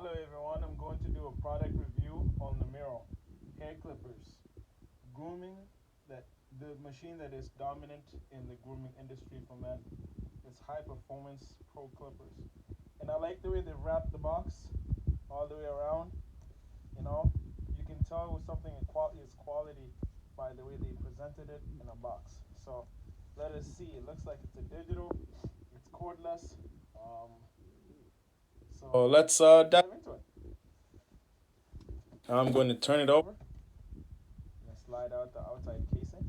Hello everyone, I'm going to do a product review on LiMural hair clippers. Grooming that the machine that is dominant in the grooming industry for men. It's high performance pro clippers. And I like the way they wrap the box all the way around. You know, you can tell with something is quality by the way they presented it in a box. So let us see. It looks like it's a digital, it's cordless. Um, so let's dive into it. I'm going to turn it over and slide out the outside casing.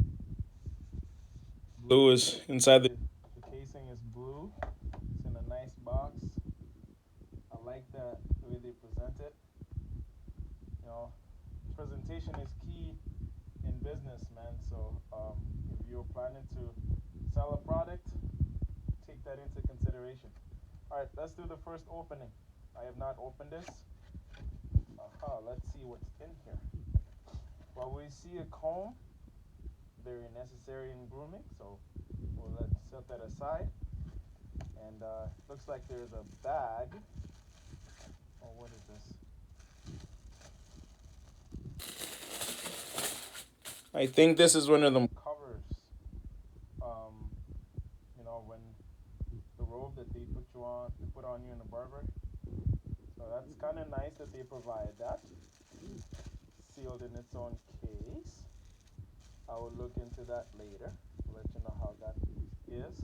Blue is inside the casing is blue. It's in a nice box. I like the way they present it. You know, presentation is key in business, man. So if you're planning to sell a product, take that into consideration. All right, let's do the first opening. I have not opened this. Let's see what's in here. Well, we see a comb, very necessary in grooming. So let's set that aside. And looks like there's a bag. Oh, what is this? I think this is one of them covers. Um, when the robe that they put on you in the barber. So that's kind of nice that they provide that, sealed in its own case. I will look into that later. Let you know how that is.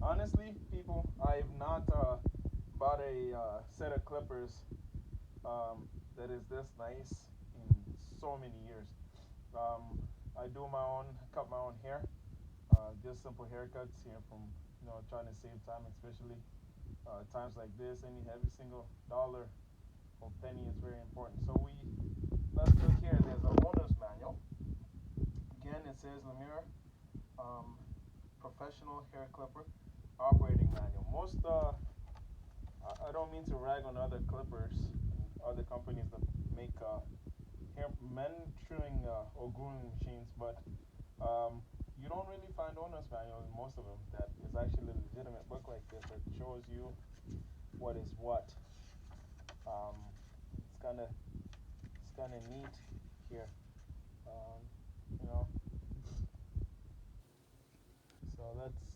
Honestly, people, I've not bought a set of clippers that is this nice in so many years. I do my own, cut my own hair, just simple haircuts here from trying to save time, especially times like this. Every single dollar or penny is very important. So let's look here. There's a owner's manual. Again, it says LiMural professional hair clipper operating manual. I don't mean to rag on other clippers and other companies that make hair men trimming or grooming machines, but you don't really find owner's manual in most of them that is actually a legitimate book like this that shows you what is what. Um, it's kind of neat here. Um, you know, so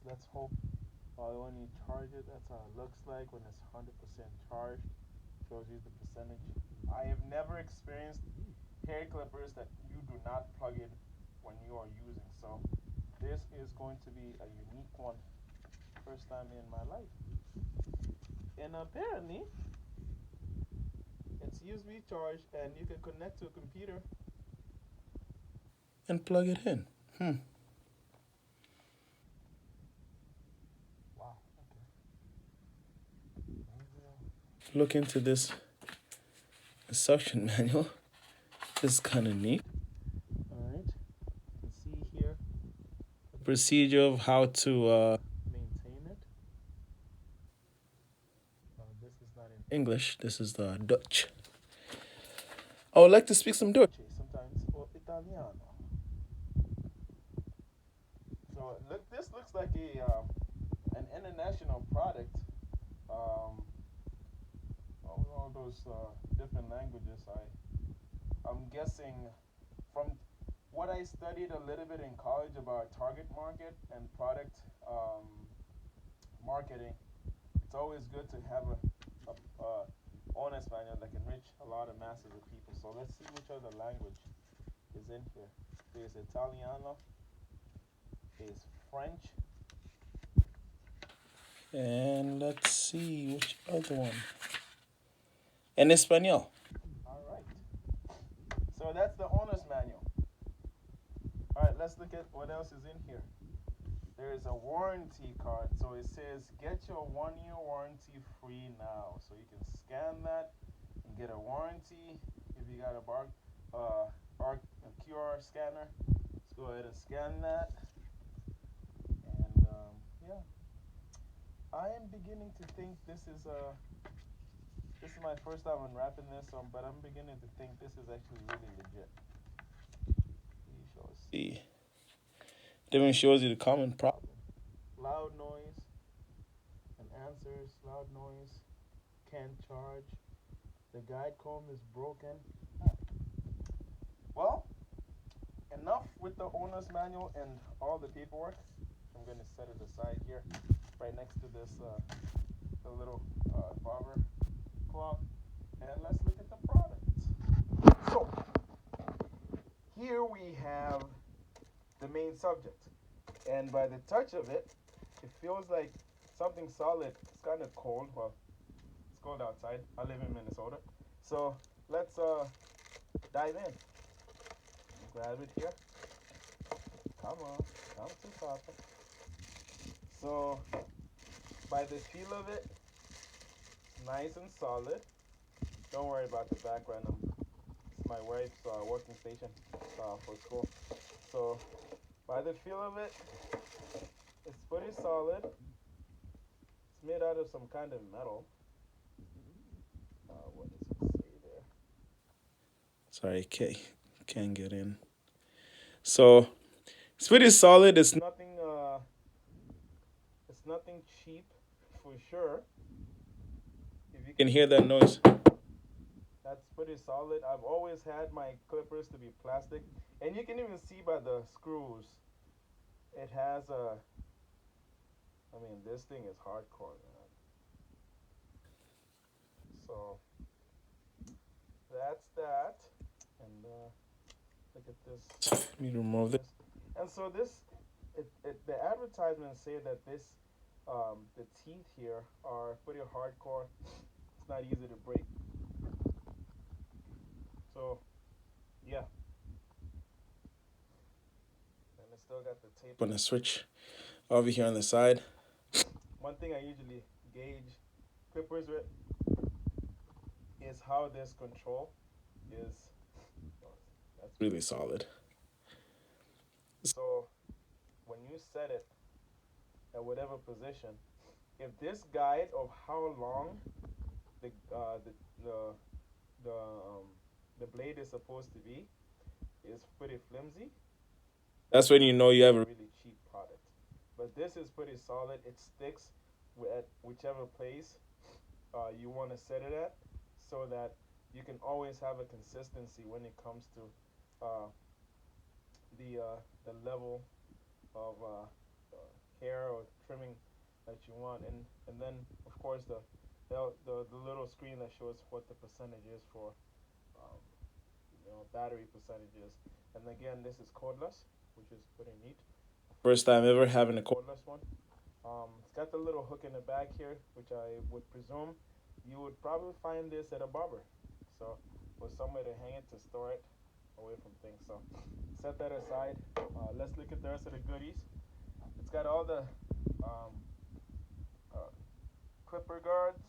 let's hope. When you charge it, that's how it looks like when it's 100% charged. Shows you the percentage. I have never experienced hair clippers that you do not plug in when you are using. So this is going to be a unique one. First time in my life. And apparently, it's USB charged and you can connect to a computer and plug it in. Wow. Okay. Look into this suction manual. This is kind of neat. All right. You can see here the procedure of how to maintain it. This is not in English. This is the Dutch. I would like to speak some Dutch sometimes, or Italiano. So this looks like an international product. Um, all those different languages. I'm guessing from what I studied a little bit in college about target market and product um, marketing. It's always good to have a honest manual that can reach a lot of masses of people. So let's see which other language is in here. There's Italiano, there's French, and let's see which other one. En Espanol. All right. So that's the owner's manual. All right, let's look at what else is in here. There is a warranty card. So it says get your 1 year warranty free now. So you can scan that and get a warranty. If you got a QR scanner, let's go ahead and scan that. And yeah, I am beginning to think this is my first time unwrapping this, but I'm beginning to think this is actually really legit. We shall see. It even shows you the common problem. Loud noise and answers, loud noise, can't charge. The guide comb is broken. Well, enough with the owner's manual and all the paperwork. I'm gonna set it aside here, right next to this the little barber cloth, and let's look at the product. So here we have the main subject, and by the touch of it, it feels like something solid. It's kind of cold. Well, it's cold outside. I live in Minnesota, so let's dive in. Grab it here. Come on, come to Papa. So by the feel of it, nice and solid. Don't worry about the background. It's my wife's working station for school. So by the feel of it, it's pretty solid. It's made out of some kind of metal. What does it say there? Sorry, can't get in. So it's pretty solid. It's nothing cheap for sure. If you can hear that noise, that's pretty solid. I've always had my clippers to be plastic, and you can even see by the screws. It has a. I mean, this thing is hardcore, man. So that's that. And look at this. Let me remove this. And so the advertisements say that the teeth here are pretty hardcore. It's not easy to break. So, yeah. And I still got the tape on the switch over here on the side. One thing I usually gauge clippers with is how this control is. That's really solid. So when you set it at whatever position, if this guide of how long the uh, the the the, um, the blade is supposed to be is pretty flimsy, that's when you know you have a really cheap product. But this is pretty solid. It sticks at whichever place you want to set it at, so that you can always have a consistency when it comes to uh, the level of hair or trimming that you want, and then of course the little screen that shows what the percentage is for um, battery percentages. And again, this is cordless, which is pretty neat. First time ever having a cordless one. It's got the little hook in the back here, which I would presume you would probably find this at a barber. So, or somewhere to hang it to store it away from things. So, set that aside. Let's look at the rest of the goodies. It's got all the um, uh, clipper guards,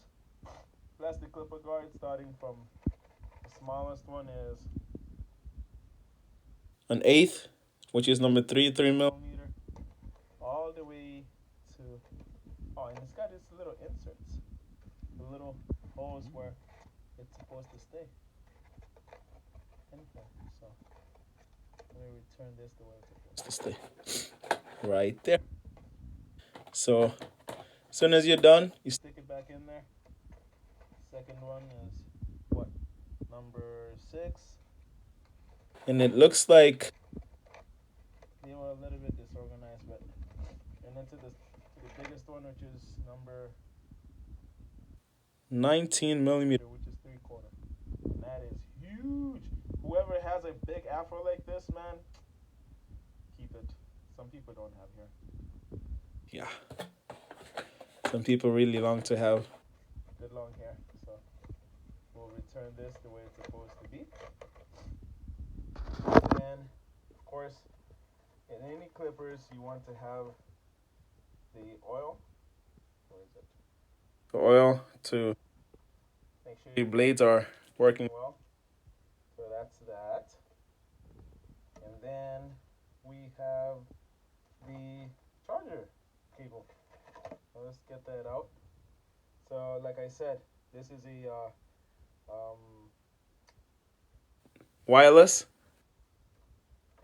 plastic clipper guards, starting from the smallest one is an eighth, which is number 3 millimeter, all the way to and it's got its little inserts, the little holes where it's supposed to stay in here. So let me return this the way it's supposed to stay, right there. So as soon as you're done, you stick it back in there. Second one is what, number 6, and it looks like they were a little bit disorganized, but and then to the biggest one, which is number 19 millimeter, which is 3/4, and that is huge. Whoever has a big afro like this, man, keep it. Some people don't have hair. Yeah, some people really long to have good long hair. So we'll return this the way it's supposed to be. And of course, in any clippers, you want to have the oil. Where is it? The oil to make sure your blades are working well. So that's that. And then we have the charger cable. So let's get that out. So like I said, this is a wireless,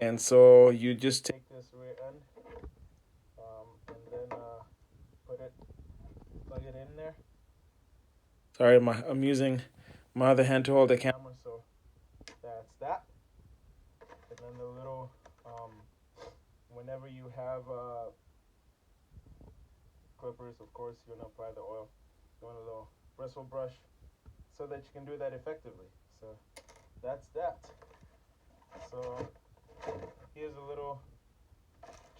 and so you just take this rear end and then put it, plug it in there. Sorry, I'm using my other hand to hold the camera. So that's that. And then the little, whenever you have clippers, of course, you're gonna apply the oil. You want a little bristle brush so that you can do that effectively. So that's that. So here's a little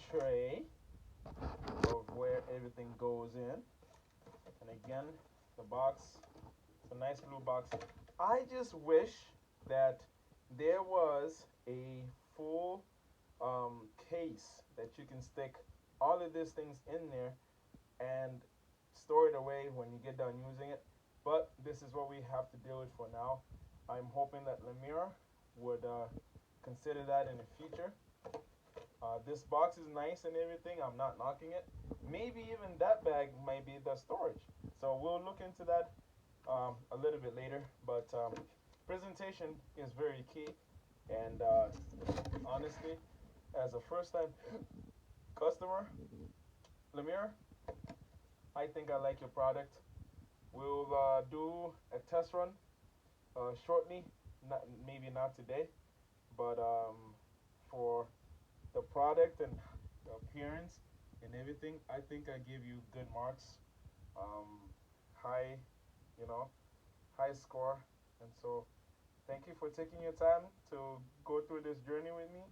tray of where everything goes in. And again, the box, it's a nice blue box. I just wish that there was a full case that you can stick all of these things in there and store it away when you get done using it. But this is what we have to deal with for now. I'm hoping that LiMural would consider that in the future. This box is nice and everything. I'm not knocking it. Maybe even that bag might be the storage. So we'll look into that a little bit later. But presentation is very key. And honestly, as a first-time customer, LiMural, I think I like your product. We'll do a test run shortly. Maybe not today, but for the product and the appearance and everything, I think I give you good marks. Um, high, you know, high score. And so, thank you for taking your time to go through this journey with me.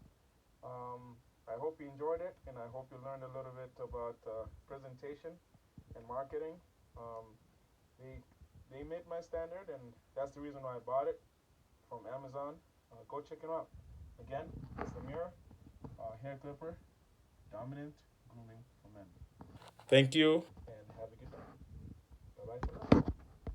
I hope you enjoyed it, and I hope you learned a little bit about presentation and marketing. Um, they they made my standard, and that's the reason why I bought it from Amazon. Go check it out. Again, it's the mirror hair clipper, Dominant Grooming for Men. Thank you, and have a good day. Bye bye for now.